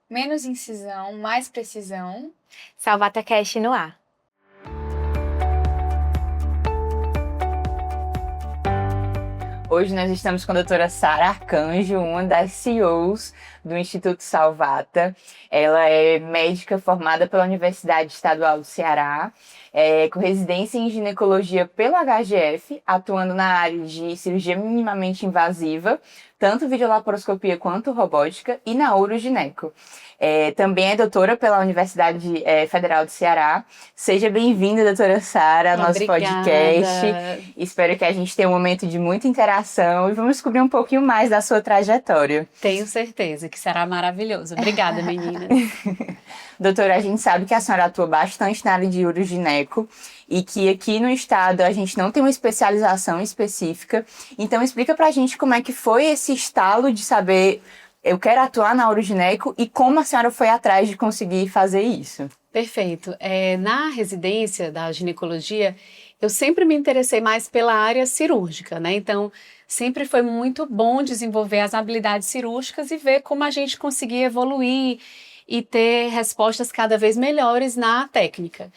Menos incisão, mais precisão. Salvata Cash no ar. Hoje nós estamos com a doutora Sara Arcanjo, uma das CEOs do Instituto Salvata. Ela é médica formada pela Universidade Estadual do Ceará, com residência em ginecologia pelo HGF, atuando na área de cirurgia minimamente invasiva, tanto videolaparoscopia quanto robótica, e na urogineco. Também é doutora pela Universidade Federal do Ceará. Seja bem-vinda, doutora Sara, ao nosso podcast. Espero que a gente tenha um momento de muita interação e vamos descobrir um pouquinho mais da sua trajetória. Tenho certeza que será maravilhoso. Obrigada, meninas. Doutora, a gente sabe que a senhora atua bastante na área de urogineco e que aqui no estado a gente não tem uma especialização específica. Então explica pra gente como é que foi esse estalo de saber eu quero atuar na urogineco e como a senhora foi atrás de conseguir fazer isso. Perfeito. Na residência da ginecologia, eu sempre me interessei mais pela área cirúrgica, né? Então, sempre foi muito bom desenvolver as habilidades cirúrgicas e ver como a gente conseguia evoluir e ter respostas cada vez melhores na técnica.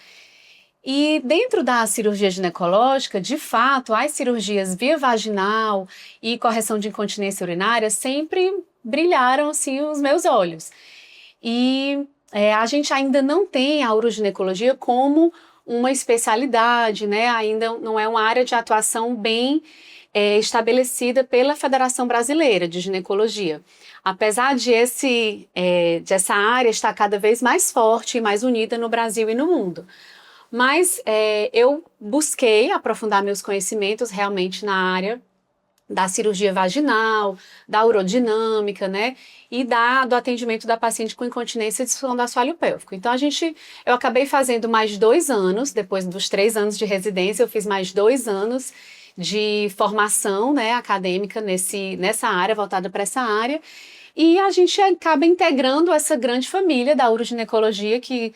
E dentro da cirurgia ginecológica, de fato, as cirurgias via vaginal e correção de incontinência urinária sempre brilharam assim os meus olhos. E a gente ainda não tem a uroginecologia como uma especialidade, né? Ainda não é uma área de atuação bem estabelecida pela Federação Brasileira de Ginecologia. Apesar de essa área estar cada vez mais forte e mais unida no Brasil e no mundo. Mas eu busquei aprofundar meus conhecimentos realmente na área da cirurgia vaginal, da urodinâmica, né? E do atendimento da paciente com incontinência e disfunção do assoalho pélvico. Então, eu acabei fazendo mais 2 anos, depois dos 3 anos de residência, eu fiz mais 2 anos de formação, né, acadêmica nessa área, voltada para essa área. E a gente acaba integrando essa grande família da uroginecologia que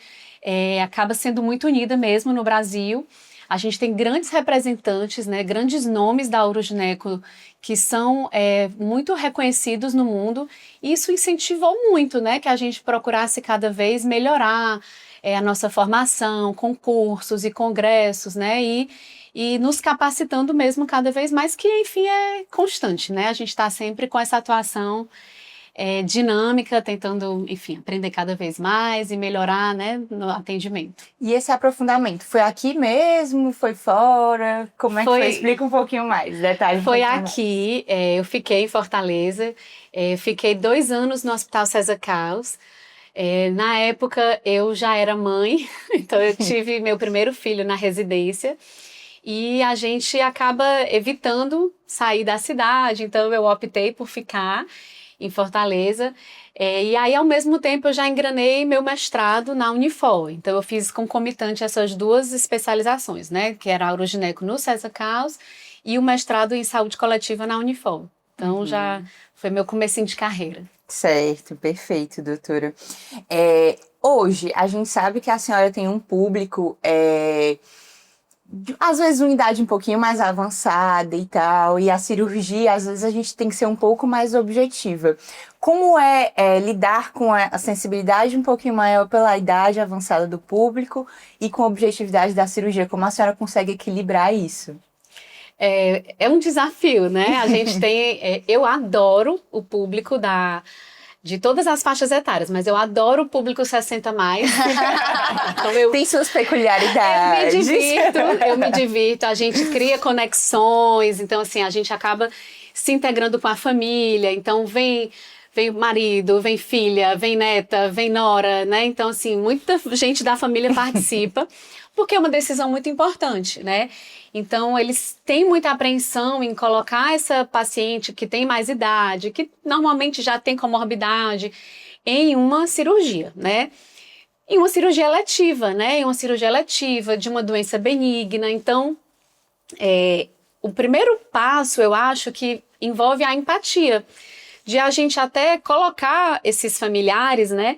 acaba sendo muito unida mesmo no Brasil. A gente tem grandes representantes, né, grandes nomes da urogineco que são muito reconhecidos no mundo. E isso incentivou muito, né, que a gente procurasse cada vez melhorar a nossa formação, com cursos e congressos, né, e nos capacitando mesmo cada vez mais, que enfim é constante, né? A gente está sempre com essa atuação dinâmica, tentando, enfim, aprender cada vez mais e melhorar, né, no atendimento. E esse aprofundamento, foi aqui mesmo? Foi fora? Como é que foi? Explica um pouquinho mais, detalhes. Foi aqui, eu fiquei em Fortaleza, fiquei 2 anos no Hospital César Caos. Na época, eu já era mãe, então eu tive meu primeiro filho na residência. E a gente acaba evitando sair da cidade, então eu optei por ficar em Fortaleza. E aí, ao mesmo tempo, eu já engranei meu mestrado na Unifor. Então, eu fiz concomitante essas 2 especializações, né? Que era a urogineco no César Caos e o mestrado em saúde coletiva na Unifor. Então, já foi meu comecinho de carreira. Certo, perfeito, doutora. Hoje, a gente sabe que a senhora tem um público... às vezes uma idade um pouquinho mais avançada e tal, e a cirurgia, às vezes a gente tem que ser um pouco mais objetiva. Como lidar com a sensibilidade um pouquinho maior pela idade avançada do público e com a objetividade da cirurgia? Como a senhora consegue equilibrar isso? É um desafio, né? A gente tem... eu adoro o público de todas as faixas etárias, mas eu adoro o público 60+. Então tem suas peculiaridades. Eu me divirto, a gente cria conexões, então assim, a gente acaba se integrando com a família, então vem marido, vem filha, vem neta, vem nora, né? Então assim, muita gente da família participa, porque é uma decisão muito importante, né? Então, eles têm muita apreensão em colocar essa paciente que tem mais idade, que normalmente já tem comorbidade, em uma cirurgia, né? Em uma cirurgia eletiva, né? Em uma cirurgia eletiva de uma doença benigna. Então, o primeiro passo, eu acho, que envolve a empatia, de a gente até colocar esses familiares, né?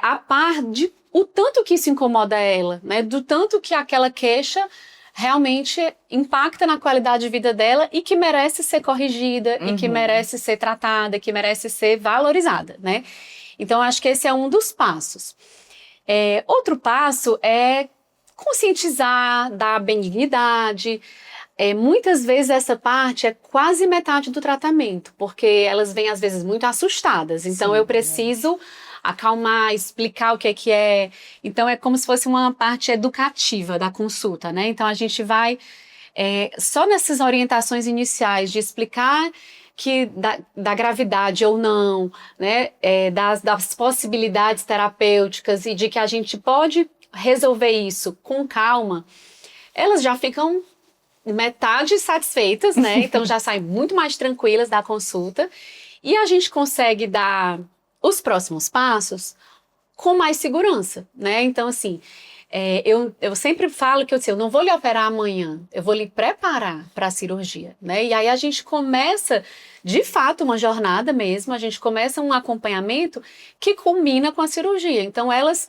A par de o tanto que isso incomoda ela, né? Do tanto que aquela queixa realmente impacta na qualidade de vida dela e que merece ser corrigida, e que merece ser tratada, que merece ser valorizada, né? Então, acho que esse é um dos passos. Outro passo é conscientizar da benignidade. Muitas vezes essa parte é quase metade do tratamento, porque elas vêm às vezes muito assustadas. Então, eu preciso acalmar, explicar o que é. Então, é como se fosse uma parte educativa da consulta, né? Então, a gente vai só nessas orientações iniciais de explicar que da gravidade ou não, né? Das possibilidades terapêuticas e de que a gente pode resolver isso com calma, elas já ficam metade satisfeitas, né? Então, já saem muito mais tranquilas da consulta e a gente consegue dar os próximos passos com mais segurança, né? Então, assim, eu sempre falo que eu não vou lhe operar amanhã, eu vou lhe preparar para a cirurgia, né? E aí a gente começa, de fato, uma jornada mesmo, a gente começa um acompanhamento que culmina com a cirurgia. Então, elas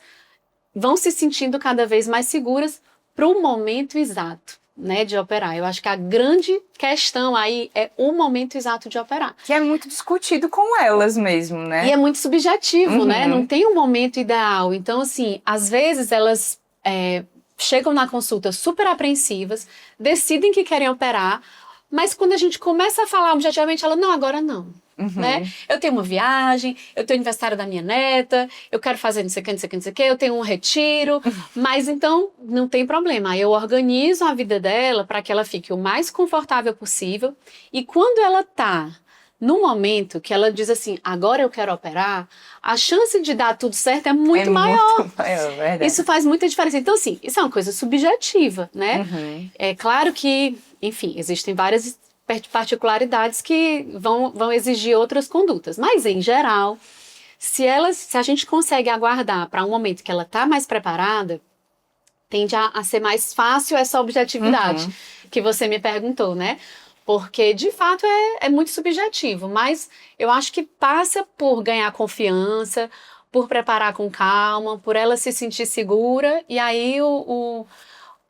vão se sentindo cada vez mais seguras para o momento exato, né, de operar. Eu acho que a grande questão aí é o momento exato de operar. Que é muito discutido com elas mesmo, né? E é muito subjetivo, né? Não tem um momento ideal. Então, assim, às vezes elas chegam na consulta super apreensivas, decidem que querem operar, mas quando a gente começa a falar objetivamente, ela, não, agora não. Né? Eu tenho uma viagem, eu tenho o aniversário da minha neta, eu quero fazer não sei o que, não sei o que, não sei o que, eu tenho um retiro, mas então não tem problema. Aí eu organizo a vida dela para que ela fique o mais confortável possível e quando ela tá no momento que ela diz assim, agora eu quero operar, a chance de dar tudo certo é muito maior. Muito maior, verdade. Isso faz muita diferença. Então, assim, isso é uma coisa subjetiva, né? É claro que, enfim, existem várias particularidades que vão exigir outras condutas. Mas, em geral, se a gente consegue aguardar para um momento que ela está mais preparada, tende a ser mais fácil essa objetividade que você me perguntou, né? Porque, de fato, é muito subjetivo. Mas eu acho que passa por ganhar confiança, por preparar com calma, por ela se sentir segura. E aí,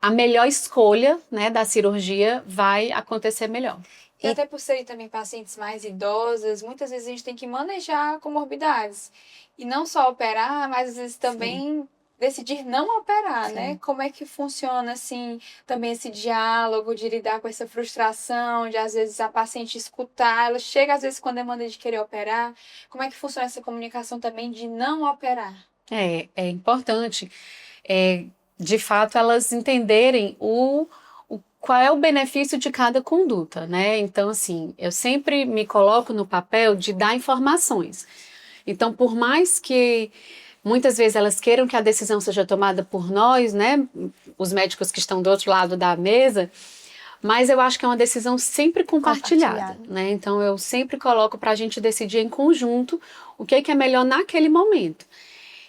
a melhor escolha, né, da cirurgia vai acontecer melhor. E até por serem também pacientes mais idosas, muitas vezes a gente tem que manejar comorbidades. E não só operar, mas às vezes também decidir não operar, né? Como é que funciona, assim, também esse diálogo de lidar com essa frustração, de às vezes a paciente escutar, ela chega às vezes com a demanda de querer operar. Como é que funciona essa comunicação também de não operar? É importante, de fato, elas entenderem qual é o benefício de cada conduta, né? Então, assim, eu sempre me coloco no papel de dar informações. Então, por mais que muitas vezes elas queiram que a decisão seja tomada por nós, né? Os médicos que estão do outro lado da mesa, mas eu acho que é uma decisão sempre compartilhada, né? Então, eu sempre coloco para a gente decidir em conjunto o que é melhor naquele momento.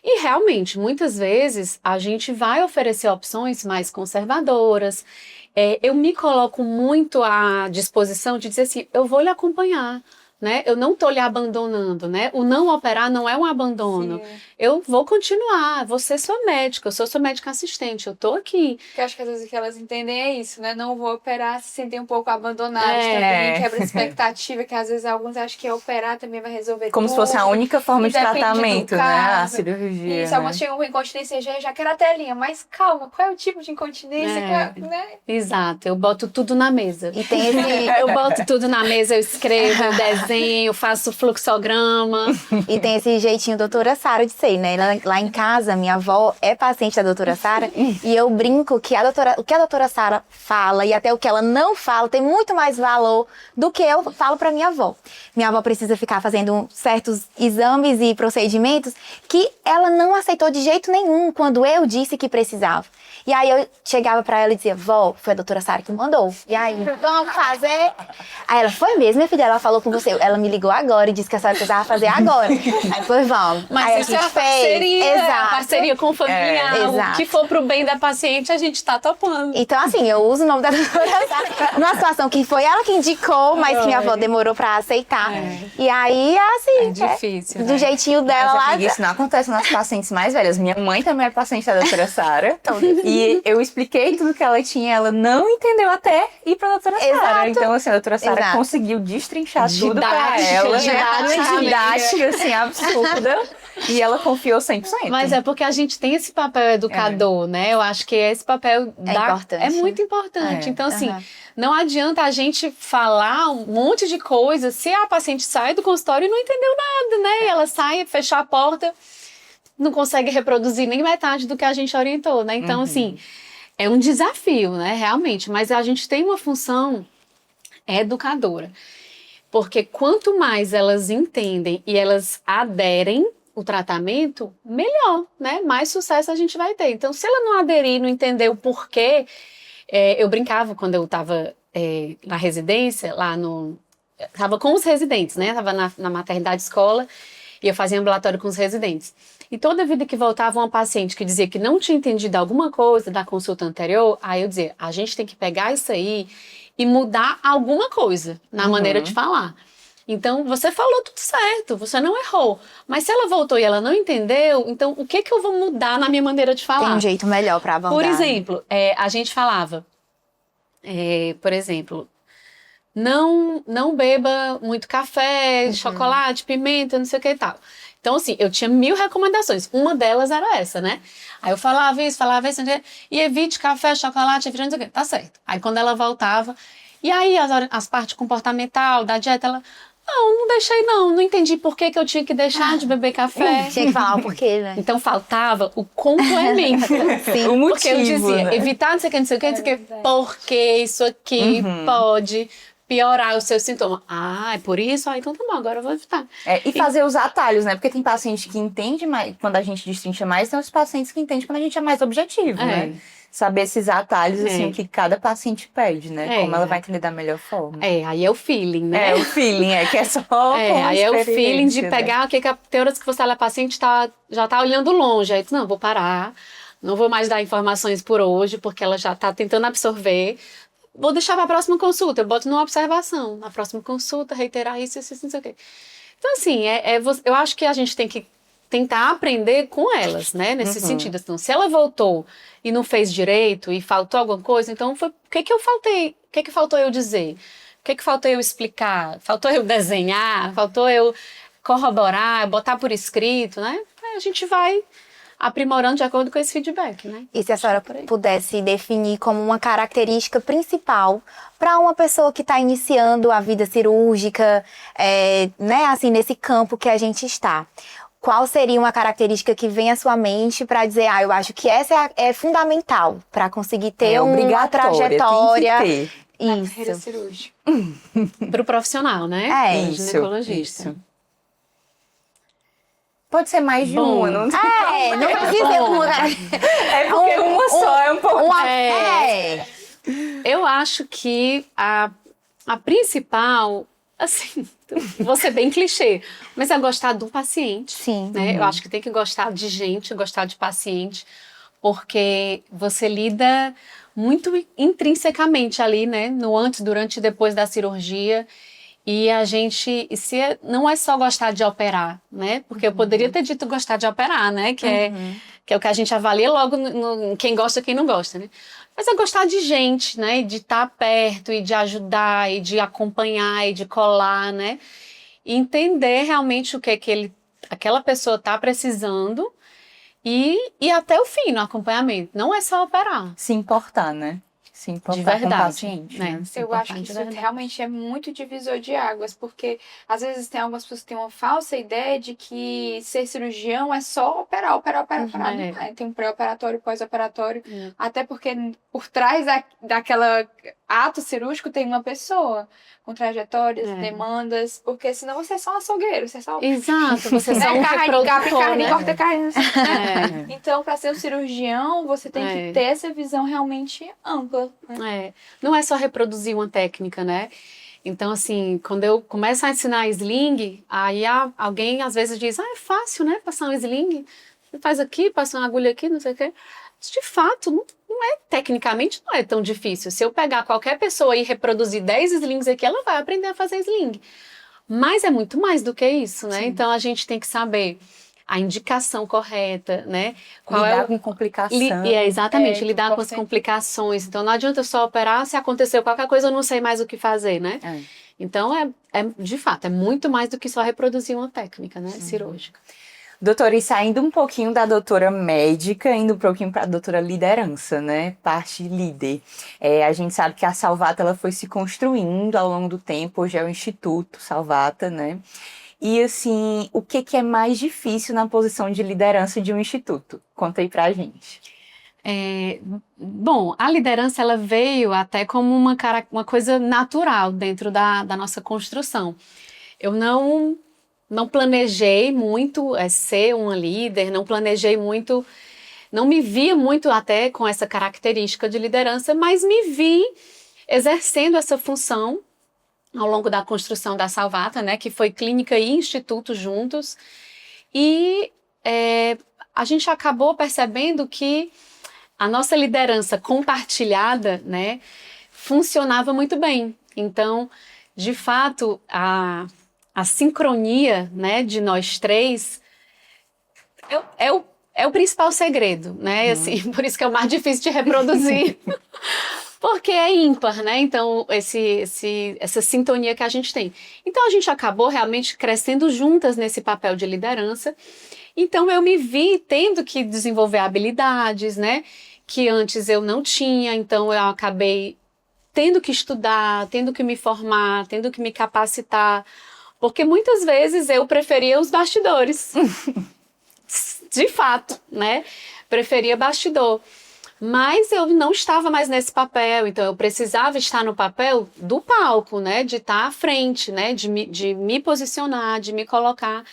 E realmente, muitas vezes, a gente vai oferecer opções mais conservadoras. Eu me coloco muito à disposição de dizer assim, eu vou lhe acompanhar, né? Eu não estou lhe abandonando, né? O não operar não é um abandono. Sim. Eu vou continuar, vou ser sua médica, eu sou sua médica assistente, eu estou aqui. Porque acho que às vezes o que elas entendem é isso, né? Não vou operar, se sentem um pouco abandonadas também, quebra a expectativa, que às vezes alguns acham que operar também vai resolver Como tudo. se fosse a única forma de Depende do tratamento, né? A caso. cirurgia, Isso, né? alguns chegam com incontinência e já quero a telinha, mas calma, qual é o tipo de incontinência? Né? Exato, eu boto tudo na mesa. E tem esse, Eu boto tudo na mesa, eu escrevo, eu desenho, eu faço fluxograma. e tem esse jeitinho doutora Sara de ser, né? Lá em casa, minha avó é paciente da doutora Sara e eu brinco que o que a doutora Sara fala e até o que ela não fala tem muito mais valor do que eu falo pra minha avó. Minha avó precisa ficar fazendo certos exames e procedimentos que ela não aceitou de jeito nenhum quando eu disse que precisava. E aí eu chegava pra ela e dizia, vó, foi a doutora Sara que mandou. E aí, vamos fazer. Aí ela, foi mesmo, minha filha, ela falou com você. Ela me ligou agora e disse que a senhora precisava fazer agora. Aí, pois vamos. Mas aí isso é a parceria, Exato. parceria com o familiar. exato. O que for pro bem da paciente, a gente tá topando. Então, assim, eu uso o nome da doutora Sara numa situação que foi ela que indicou, mas que minha avó demorou pra aceitar. E aí, assim, É difícil, do né? jeitinho dela Mas, lá. amiga, isso não acontece nas pacientes mais velhas. Minha mãe também é paciente da doutora Sara. E eu expliquei tudo que ela tinha, ela não entendeu até ir pra doutora Sara. Exato. Então, assim, a doutora Sara conseguiu destrinchar tudo pra ela. Didática, Didática, assim, absurda. E ela confiou 100%. Mas é porque a gente tem esse papel educador, né? Eu acho que esse papel importante. é muito importante. É. Então, assim, não adianta a gente falar um monte de coisa se a paciente sai do consultório e não entendeu nada, né? E ela sai, fechar a porta, não consegue reproduzir nem metade do que a gente orientou, né? Então, assim, é um desafio, né? Realmente. Mas a gente tem uma função educadora. Porque quanto mais elas entendem e elas aderem o tratamento, melhor, né? Mais sucesso a gente vai ter. Então, se ela não aderir, não entender o porquê, eu brincava quando eu estava na residência, estava com os residentes, né? Estava na maternidade escola e eu fazia ambulatório com os residentes. E toda vida que voltava uma paciente que dizia que não tinha entendido alguma coisa da consulta anterior, aí eu dizia, a gente tem que pegar isso aí e mudar alguma coisa na maneira de falar. Então, você falou tudo certo, você não errou. Mas se ela voltou e ela não entendeu, então o que eu vou mudar na minha maneira de falar? Tem um jeito melhor para abordar. Por exemplo, a gente falava, por exemplo, não beba muito café, chocolate, pimenta, não sei o que e tal. Então, assim, eu tinha 1000 recomendações. Uma delas era essa, né? Aí eu falava isso, e evite café, chocolate, refrigerante, não sei o que. Tá certo. Aí quando ela voltava, e aí as partes comportamental da dieta, ela... Não deixei não entendi por que eu tinha que deixar de beber café. Tinha que falar o porquê, né? Então faltava o complemento. Sim. O motivo, Porque eu dizia, né? evitar não sei o que, não sei o que, não sei o que, porque isso aqui pode piorar os seus sintomas. Ah, é por isso? Ah, então tá bom, agora eu vou evitar. E fazer os atalhos, né? Porque tem paciente que entende mais quando a gente destrincha mais, tem os pacientes que entendem quando a gente é mais objetivo, né? Saber esses atalhos, assim, o que cada paciente pede, né? Como ela vai entender da melhor forma. Aí é o feeling, né? O feeling, que é só aí é o feeling de né? pegar o que tem horas que você olha a paciente já tá olhando longe. Aí tu, não, vou parar, não vou mais dar informações por hoje, porque ela já tá tentando absorver. Vou deixar para a próxima consulta, eu boto numa observação. Na próxima consulta, reiterar isso, não sei o quê. Então, assim, eu acho que a gente tem que tentar aprender com elas, né? Nesse sentido. Então, se ela voltou e não fez direito e faltou alguma coisa, então o que eu faltei? O que faltou eu dizer? O que faltou eu explicar? Faltou eu desenhar? Faltou eu corroborar, botar por escrito, né? Aí a gente vai aprimorando de acordo com esse feedback, né? E se a senhora pudesse definir como uma característica principal para uma pessoa que está iniciando a vida cirúrgica, né, assim, nesse campo que a gente está, qual seria uma característica que vem à sua mente para dizer, eu acho que essa é fundamental para conseguir ter uma trajetória. Tem que ter. Na carreira cirúrgica. Pro profissional, né? Pro ginecologista. Isso. Pode ser mais de uma, não tem não precisa ser uma. É porque uma só é um pouco... Eu acho que a principal, assim, vou ser bem clichê, mas é gostar do paciente. Sim. Né? Eu acho que tem que gostar de gente, gostar de paciente, porque você lida muito intrinsecamente ali, né? No antes, durante e depois da cirurgia. E a gente, não é só gostar de operar, né? Porque eu poderia ter dito gostar de operar, né? Que é o que a gente avalia logo no quem gosta e quem não gosta, né? Mas é gostar de gente, né? De estar perto e de ajudar e de acompanhar e de colar, né? E entender realmente o que é que aquela pessoa está precisando e até o fim no acompanhamento. Não é só operar. Se importar, né? Se importar de verdade, com o paciente, né? Eu acho que isso realmente é muito divisor de águas, porque às vezes tem algumas pessoas que têm uma falsa ideia de que ser cirurgião é só operar. Tem um pré-operatório, pós-operatório, até porque por trás daquela ato cirúrgico tem uma pessoa com trajetórias, demandas, porque senão você é só um açougueiro, você é só... Exato, você é só um reprodutor, né? Corta carne. Então, para ser um cirurgião, você tem que ter essa visão realmente ampla. Né? Não é só reproduzir uma técnica, né? Então, assim, quando eu começo a ensinar sling, aí alguém às vezes diz, é fácil, né? Passar um sling. Você faz aqui, passa uma agulha aqui, não sei o quê. De fato, tecnicamente não é tão difícil. Se eu pegar qualquer pessoa e reproduzir 10 slings aqui, ela vai aprender a fazer sling. Mas é muito mais do que isso, né? Sim. Então a gente tem que saber a indicação correta, né? Lidar com complicação. Exatamente, lidar com as complicações. Então não adianta só operar, se aconteceu qualquer coisa eu não sei mais o que fazer, né? Então de fato, é muito mais do que só reproduzir uma técnica, né? Cirúrgica. Doutora, e saindo um pouquinho da doutora médica, indo um pouquinho para a doutora liderança, né? Parte líder. A gente sabe que a Salvata ela foi se construindo ao longo do tempo, hoje é o Instituto Salvata, né? E assim, o que é mais difícil na posição de liderança de um instituto? Conta aí pra gente. Bom, a liderança ela veio até como uma coisa natural dentro da nossa construção. Eu não planejei muito ser uma líder, não planejei muito, não me via muito até com essa característica de liderança, mas me vi exercendo essa função ao longo da construção da Salvata, né, que foi clínica e instituto juntos, e a gente acabou percebendo que a nossa liderança compartilhada, né, funcionava muito bem. Então, de fato, a sincronia, né, de nós três é o principal segredo, né? Assim, por isso que é o mais difícil de reproduzir. Porque é ímpar, né? Então, essa sintonia que a gente tem. Então, a gente acabou realmente crescendo juntas nesse papel de liderança. Então, eu me vi tendo que desenvolver habilidades, né? Que antes eu não tinha. Então, eu acabei tendo que estudar, tendo que me formar, tendo que me capacitar. Porque muitas vezes eu preferia os bastidores. De fato, né? Preferia bastidor. Mas eu não estava mais nesse papel, então eu precisava estar no papel do palco, né? De estar à frente, né? De me posicionar, de me colocar.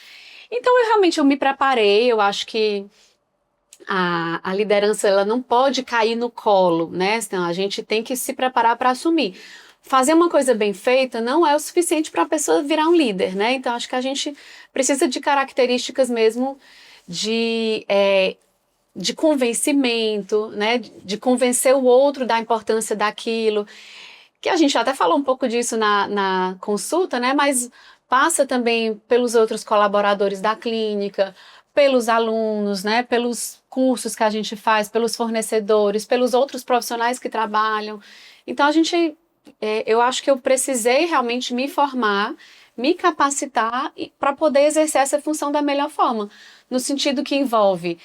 Então, eu me preparei, eu acho que a liderança ela não pode cair no colo, né? Então, a gente tem que se preparar para assumir. Fazer uma coisa bem feita não é o suficiente para a pessoa virar um líder, né? Então, acho que a gente precisa de características mesmo de convencimento, né? De convencer o outro da importância daquilo. Que a gente até falou um pouco disso na consulta, né? Mas passa também pelos outros colaboradores da clínica, pelos alunos, né? Pelos cursos que a gente faz, pelos fornecedores, pelos outros profissionais que trabalham. Então, eu acho que eu precisei realmente me formar, me capacitar para poder exercer essa função da melhor forma, no sentido que envolve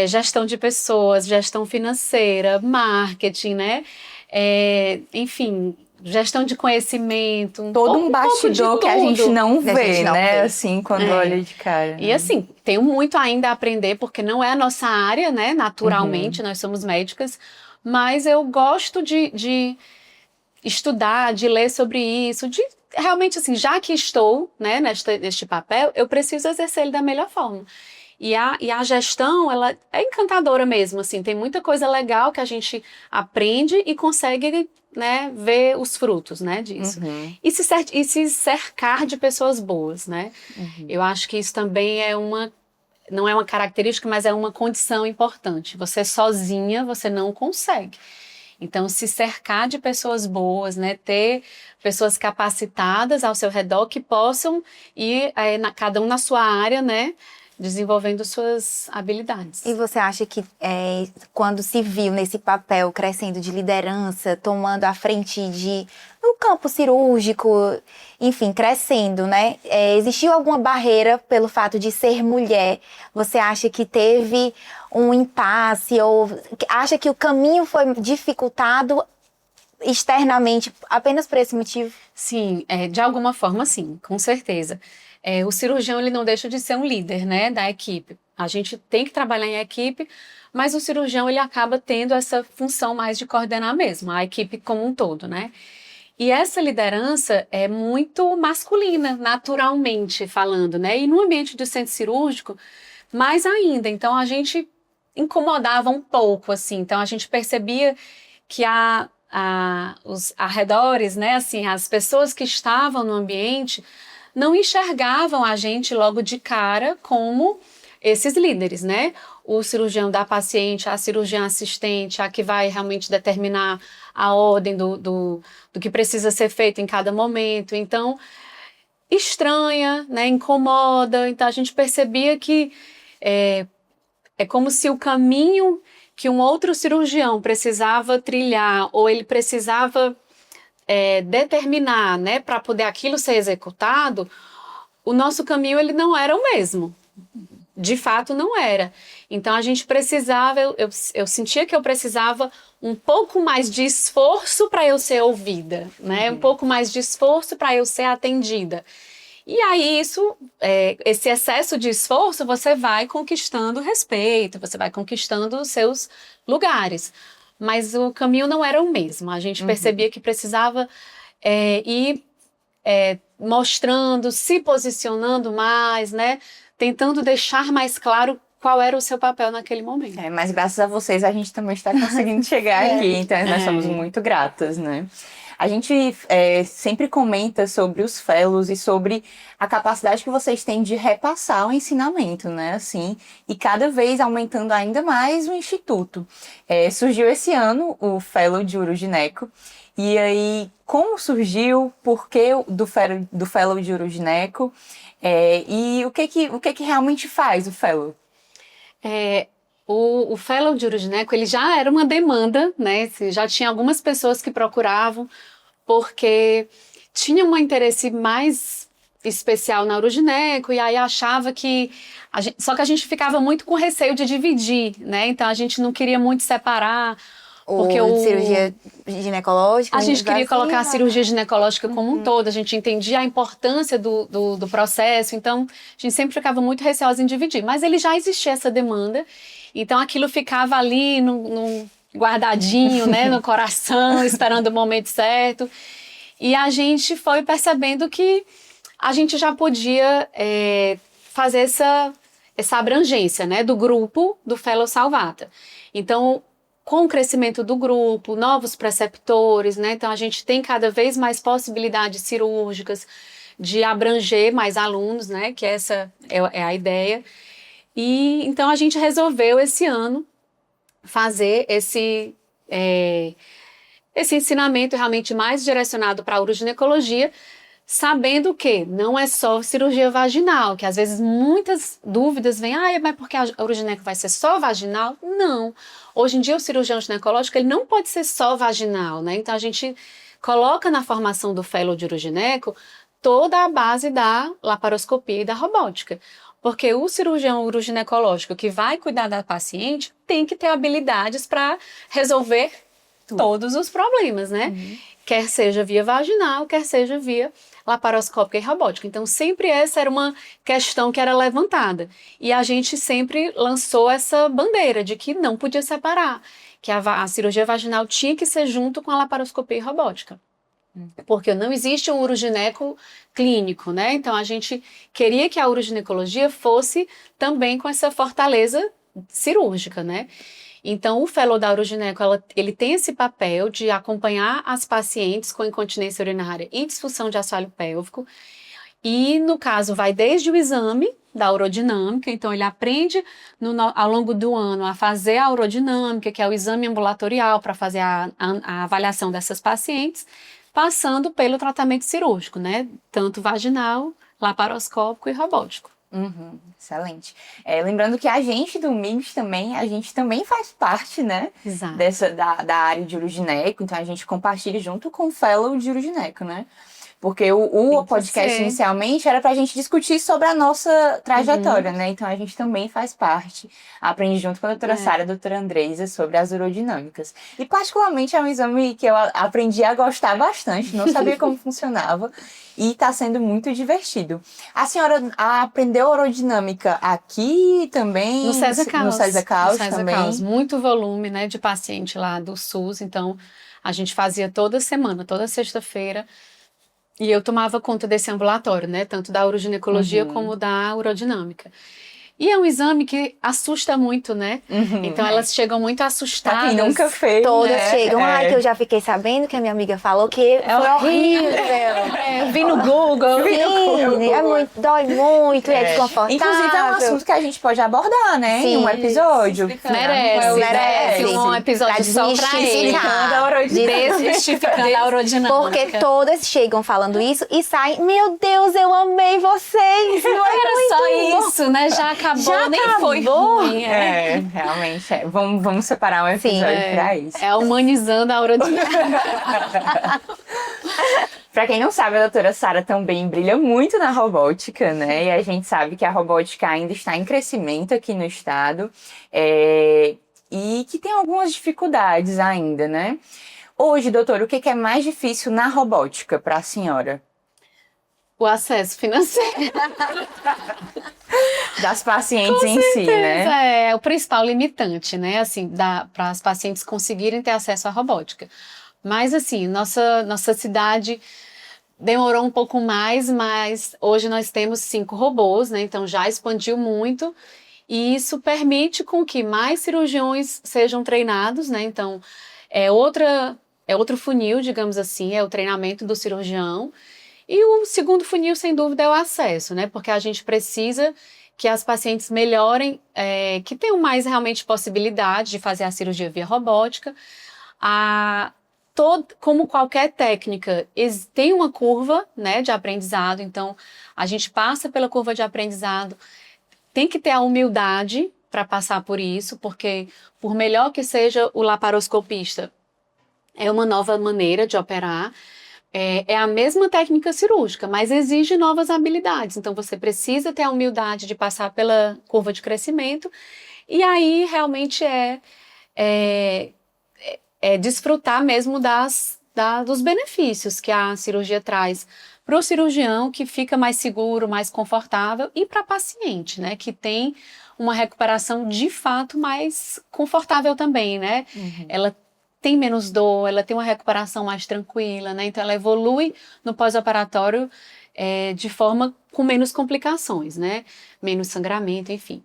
gestão de pessoas, gestão financeira, marketing, né? Enfim, gestão de conhecimento. Todo um bastidor que a gente não vê, né? Assim, quando olha de cara. E assim, tenho muito ainda a aprender, porque não é a nossa área, né? Naturalmente, nós somos médicas, mas eu gosto de estudar, de ler sobre isso, de realmente assim, já que estou, né, neste papel, eu preciso exercer ele da melhor forma. E a gestão, ela é encantadora mesmo, assim, tem muita coisa legal que a gente aprende e consegue, né, ver os frutos, né, disso. E se cercar de pessoas boas, né? Eu acho que isso também não é uma característica, mas é uma condição importante. Você sozinha, você não consegue. Então, se cercar de pessoas boas, né, ter pessoas capacitadas ao seu redor que possam ir, cada um na sua área, né, desenvolvendo suas habilidades. E você acha que quando se viu nesse papel crescendo de liderança, tomando a frente no campo cirúrgico, enfim, crescendo, né? Existiu alguma barreira pelo fato de ser mulher? Você acha que teve um impasse ou acha que o caminho foi dificultado externamente apenas por esse motivo? Sim, de alguma forma sim, com certeza. O cirurgião ele não deixa de ser um líder, né, da equipe. A gente tem que trabalhar em equipe, mas o cirurgião ele acaba tendo essa função mais de coordenar mesmo, a equipe como um todo, né? E essa liderança é muito masculina, naturalmente falando, né? E no ambiente do centro cirúrgico, mais ainda. Então, a gente incomodava um pouco, assim. Então, a gente percebia que os arredores, né? Assim, as pessoas que estavam no ambiente não enxergavam a gente logo de cara como esses líderes, né? O cirurgião da paciente, a cirurgiã assistente, a que vai realmente determinar a ordem do que precisa ser feito em cada momento. Então, estranha, né? Incomoda. Então, a gente percebia que é como se o caminho que um outro cirurgião precisava trilhar, ou ele precisava determinar, né? Para poder aquilo ser executado, o nosso caminho ele não era o mesmo. de fato não era. Então a gente precisava, eu sentia que eu precisava um pouco mais de esforço para eu ser ouvida, né? Um pouco mais de esforço para eu ser atendida. E aí esse excesso de esforço, você vai conquistando respeito, você vai conquistando os seus lugares. Mas o caminho não era o mesmo. A gente percebia que precisava ir mostrando, se posicionando mais, né? Tentando deixar mais claro qual era o seu papel naquele momento. Mas graças a vocês a gente também está conseguindo chegar aqui, então nós somos muito gratas, né? A gente sempre comenta sobre os fellows e sobre a capacidade que vocês têm de repassar o ensinamento, né? Assim, e cada vez aumentando ainda mais o Instituto. Surgiu esse ano o Fellow de Urogineco. E aí, como surgiu? Por que do Fellow de Urogineco? E o que realmente faz o Fellow? O Fellow de Urogineco, ele já era uma demanda, né? Já tinha algumas pessoas que procuravam, porque tinha um interesse mais especial na urogineco, e aí achava que... só que a gente ficava muito com receio de dividir, né? Então a gente não queria muito separar, porque cirurgia ginecológica. A gente queria colocar a cirurgia ginecológica como um todo, a gente entendia a importância do processo, então a gente sempre ficava muito receosa em dividir. Mas ele já existia essa demanda, então aquilo ficava ali guardadinho, né, no coração, esperando o momento certo. E a gente foi percebendo que a gente já podia fazer essa abrangência, né, do grupo do Fellow Salvata. Então, com o crescimento do grupo, novos preceptores, né? Então a gente tem cada vez mais possibilidades cirúrgicas de abranger mais alunos, né? Que essa é a ideia. E então a gente resolveu esse ano fazer esse ensinamento realmente mais direcionado para a uroginecologia, sabendo que não é só cirurgia vaginal, que às vezes muitas dúvidas vêm, mas porque a urogineco vai ser só vaginal? Não. Hoje em dia o cirurgião ginecológico ele não pode ser só vaginal, né? Então a gente coloca na formação do Fellow de Urogineco toda a base da laparoscopia e da robótica. Porque o cirurgião uroginecológico que vai cuidar da paciente tem que ter habilidades para resolver todos os problemas, né? Quer seja via vaginal, quer seja via laparoscópica e robótica. Então, sempre essa era uma questão que era levantada. E a gente sempre lançou essa bandeira de que não podia separar, que a cirurgia vaginal tinha que ser junto com a laparoscopia e robótica. Porque não existe um urogineco clínico, né? Então, a gente queria que a uroginecologia fosse também com essa fortaleza cirúrgica, né? Então, o Fellow da Urogineco, ele tem esse papel de acompanhar as pacientes com incontinência urinária e disfunção de assoalho pélvico. E, no caso, vai desde o exame da urodinâmica, então ele aprende ao longo do ano a fazer a urodinâmica, que é o exame ambulatorial para fazer a avaliação dessas pacientes, passando pelo tratamento cirúrgico, né? Tanto vaginal, laparoscópico e robótico. Excelente. Lembrando que a gente do MIGS também, a gente também faz parte, né? Exato. Da área de urogineco, então a gente compartilha junto com o Fellow de Urogineco, né? Porque o podcast inicialmente era pra gente discutir sobre a nossa trajetória, né? Então a gente também faz parte. Aprende junto com a doutora Sara e a doutora Andreisa sobre as urodinâmicas. E particularmente é um exame que eu aprendi a gostar bastante, não sabia como funcionava. E tá sendo muito divertido. A senhora aprendeu urodinâmica aqui também? No César Caus. No César Caus também? Caus. Muito volume, né, de paciente lá do SUS. Então, a gente fazia toda semana, toda sexta-feira. E eu tomava conta desse ambulatório, né, tanto da uroginecologia como da urodinâmica. E é um exame que assusta muito, né? Então elas chegam muito assustadas. Pra quem nunca fez, todas né? chegam, que eu já fiquei sabendo que a minha amiga falou que foi horrível. Vi no Google. Sim, dói muito, é desconfortável. Inclusive é um assunto que a gente pode abordar, né? Sim. Em um episódio. Merece um episódio só pra ele. Desmistificando a urodinâmica. Porque todas chegam falando isso e saem, meu Deus, eu amei vocês. Não era só isso, né? Já acabou, nem foi ruim. Realmente. Vamos separar um episódio pra isso. É humanizando a urodinâmica. Para quem não sabe, a doutora Sara também brilha muito na robótica, né? E a gente sabe que a robótica ainda está em crescimento aqui no estado, e que tem algumas dificuldades ainda, né? Hoje, doutora, o que é mais difícil na robótica para a senhora? O acesso financeiro. Das pacientes em si, né? É o principal limitante, né? Assim, para as pacientes conseguirem ter acesso à robótica. Mas, assim, nossa cidade demorou um pouco mais, mas hoje nós temos 5 robôs, né? Então já expandiu muito. E isso permite com que mais cirurgiões sejam treinados, né? Então, é outro funil, digamos assim, é o treinamento do cirurgião. E o segundo funil, sem dúvida, é o acesso, né? Porque a gente precisa que as pacientes melhorem, que tenham mais realmente possibilidade de fazer a cirurgia via robótica. Como qualquer técnica, tem uma curva, né, de aprendizado, então a gente passa pela curva de aprendizado, tem que ter a humildade para passar por isso, porque por melhor que seja o laparoscopista, é uma nova maneira de operar, é a mesma técnica cirúrgica, mas exige novas habilidades. Então, você precisa ter a humildade de passar pela curva de crescimento, e aí realmente desfrutar mesmo dos benefícios que a cirurgia traz para o cirurgião, que fica mais seguro, mais confortável, e para a paciente, né, que tem uma recuperação de fato mais confortável também, né? Uhum. Ela tem menos dor, ela tem uma recuperação mais tranquila, né? Então ela evolui no pós-operatório de forma com menos complicações, né? Menos sangramento, enfim.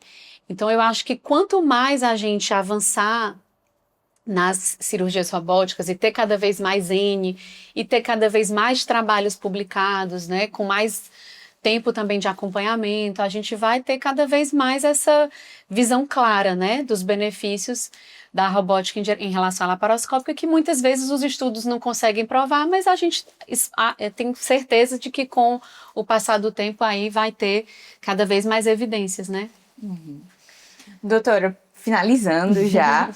Então eu acho que quanto mais a gente avançar nas cirurgias robóticas e ter cada vez mais e ter cada vez mais trabalhos publicados, né? Com mais tempo também de acompanhamento, a gente vai ter cada vez mais essa visão clara, né? Dos benefícios da robótica em relação à laparoscópica, que muitas vezes os estudos não conseguem provar, mas a gente tem certeza de que com o passar do tempo aí vai ter cada vez mais evidências, né? Uhum. Doutora, finalizando já,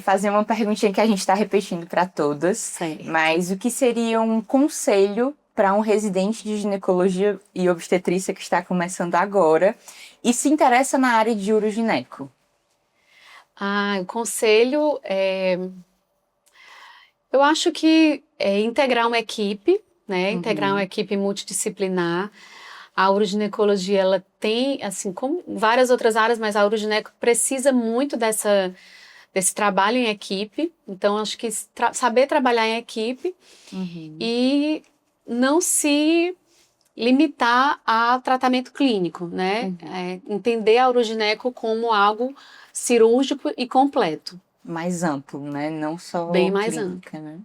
fazer uma perguntinha que a gente está repetindo para todas, Sim. Mas o que seria um conselho para um residente de ginecologia e obstetrícia que está começando agora e se interessa na área de urogineco? O conselho eu acho que integrar uma equipe, né? Integrar uma equipe multidisciplinar. A uroginecologia, ela tem, assim, como várias outras áreas, mas a urogineco precisa muito desse trabalho em equipe. Então, acho que saber trabalhar em equipe e não se limitar a tratamento clínico, né? Entender a urogineco como algo cirúrgico e completo. Mais amplo, né? Não só bem mais clínica, amplo. Né?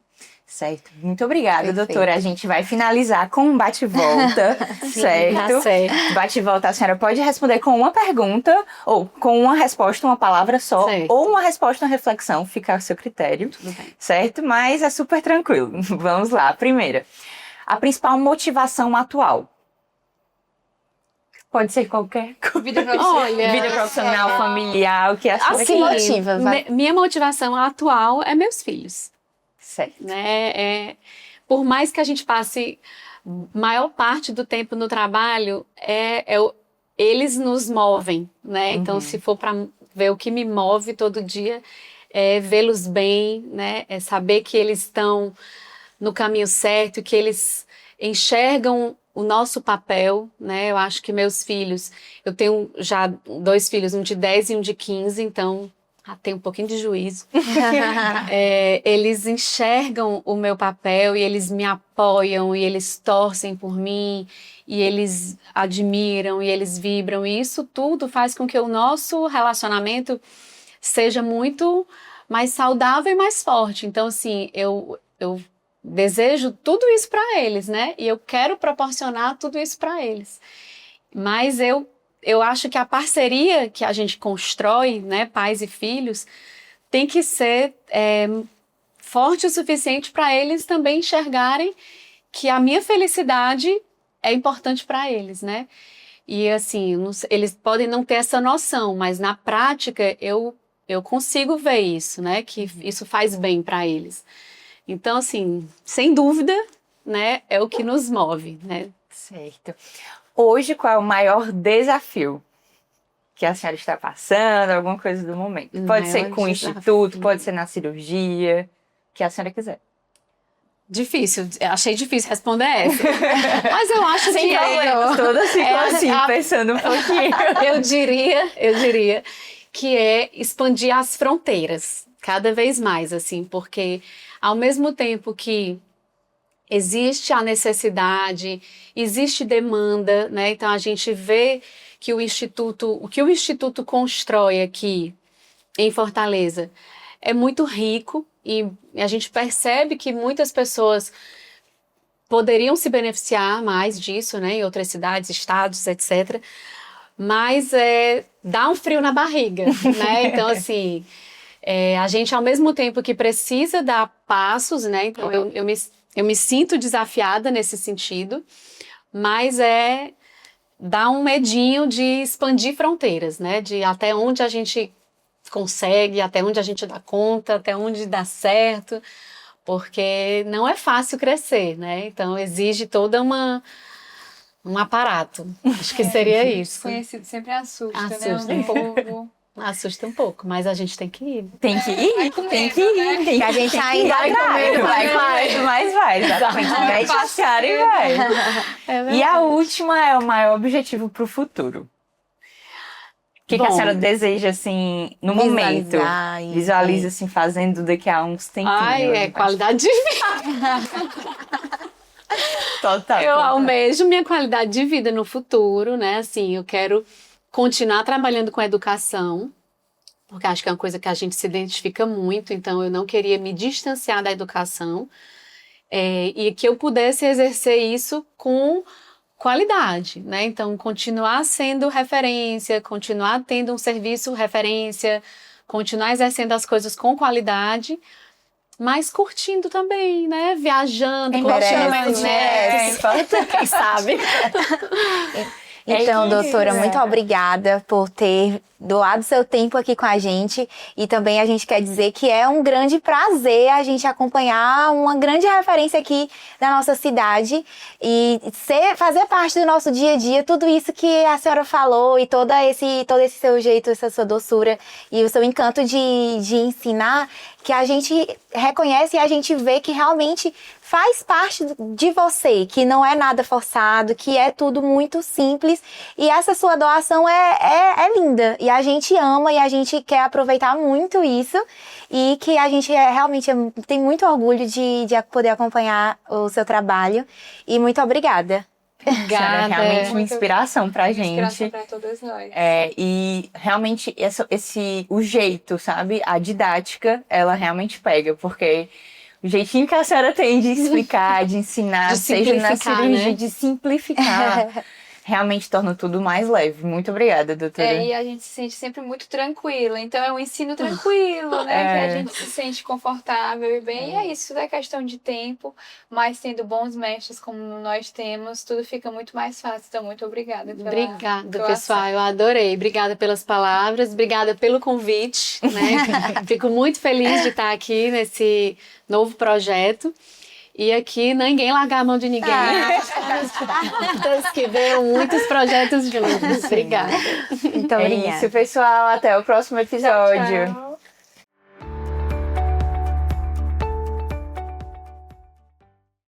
Certo. Muito obrigada, Perfeito. Doutora. A gente vai finalizar com um bate-volta, certo? Tá certo. Bate-volta, a senhora pode responder com uma pergunta, ou com uma resposta, uma palavra só, certo. Ou uma resposta, uma reflexão, fica a seu critério, certo? Mas é super tranquilo. Vamos lá. Primeira, a principal motivação atual. Pode ser qualquer coisa. Vida profissional. Olha, Vida profissional, familiar, o que a senhora assim, quiser. motiva, vai. Minha motivação atual é meus filhos. Certo. Né? Por mais que a gente passe maior parte do tempo no trabalho, eles nos movem, né? Então, se for para ver o que me move todo dia, é vê-los bem, né? É saber que eles estão no caminho certo, que eles enxergam o nosso papel, né? Eu acho que meus filhos, eu tenho já 2 filhos, um de 10 e um de 15, então tem um pouquinho de juízo. Eles enxergam o meu papel e eles me apoiam e eles torcem por mim e eles admiram e eles vibram, e isso tudo faz com que o nosso relacionamento seja muito mais saudável e mais forte. Então, assim, eu desejo tudo isso para eles, né? E eu quero proporcionar tudo isso para eles. Mas eu acho que a parceria que a gente constrói, né, pais e filhos, tem que ser forte o suficiente para eles também enxergarem que a minha felicidade é importante para eles, né? E assim, eles podem não ter essa noção, mas na prática eu consigo ver isso, né? Que isso faz bem para eles. Então, assim, sem dúvida, né, é o que nos move, né? Certo. Hoje, qual é o maior desafio que a senhora está passando, alguma coisa do momento? Pode ser com o instituto, pode ser na cirurgia, o que a senhora quiser. Difícil, achei difícil responder essa. Mas eu acho Sem que problemas, todas ficam assim, pensando um pouquinho. eu diria que é expandir as fronteiras cada vez mais, assim, porque ao mesmo tempo que existe a necessidade, existe demanda, né? Então a gente vê que o que o Instituto constrói aqui em Fortaleza é muito rico e a gente percebe que muitas pessoas poderiam se beneficiar mais disso, né? Em outras cidades, estados, etc. Mas dá um frio na barriga, né? Então, assim, a gente, ao mesmo tempo que precisa dar passos, né? Então, eu me sinto desafiada nesse sentido, mas dá um medinho de expandir fronteiras, né? De até onde a gente consegue, até onde a gente dá conta, até onde dá certo, porque não é fácil crescer, né? Então, exige toda um aparato. Acho que seria isso. Conhecido sempre assusta, Assusta né? um O povo. Assusta um pouco, mas a gente tem que ir. Tem que ir, tem que ir. Que a gente tá indo Vai atrás. vai, exatamente. Mete a cara e vai. E a última é o maior objetivo para o futuro. O que a senhora deseja, assim, no momento? Visualiza, assim, fazendo daqui a uns tempinhos. Ai, qualidade de vida. Total. Eu almejo minha qualidade de vida no futuro, né? Assim, eu quero continuar trabalhando com educação, porque acho que é uma coisa que a gente se identifica muito, então eu não queria me distanciar da educação e que eu pudesse exercer isso com qualidade, né? Então, continuar sendo referência, continuar tendo um serviço referência, continuar exercendo as coisas com qualidade, mas curtindo também, né? Viajando, curtindo meus netos, quem sabe? Então, doutora, muito obrigada por ter doado seu tempo aqui com a gente. E também a gente quer dizer que é um grande prazer a gente acompanhar uma grande referência aqui da nossa cidade e fazer parte do nosso dia a dia, tudo isso que a senhora falou e todo esse seu jeito, essa sua doçura e o seu encanto de ensinar, que a gente reconhece e a gente vê que realmente faz parte de você, que não é nada forçado, que é tudo muito simples. E essa sua doação é linda. E a gente ama e a gente quer aproveitar muito isso. E que a gente realmente tem muito orgulho de poder acompanhar o seu trabalho. E muito obrigada. Obrigada. É realmente uma inspiração pra gente. Inspiração pra todas nós. E realmente o jeito, sabe? A didática, ela realmente pega, porque o jeitinho que a senhora tem de explicar, de ensinar, seja na cirurgia, né? De simplificar, realmente torna tudo mais leve. Muito obrigada, doutora. E a gente se sente sempre muito tranquila. Então é um ensino tranquilo, né? Que a gente se sente confortável e bem. E é isso, é questão de tempo. Mas tendo bons mestres como nós temos, tudo fica muito mais fácil. Então, muito obrigada. Obrigada, pessoal. Eu adorei. Obrigada pelas palavras. Obrigada pelo convite, né? Fico muito feliz de estar aqui nesse novo projeto. E aqui ninguém largar a mão de ninguém. Todos que venham muitos projetos juntos. Obrigada. Muito obrigada. É isso, pessoal. Até o próximo episódio. Tchau, tchau.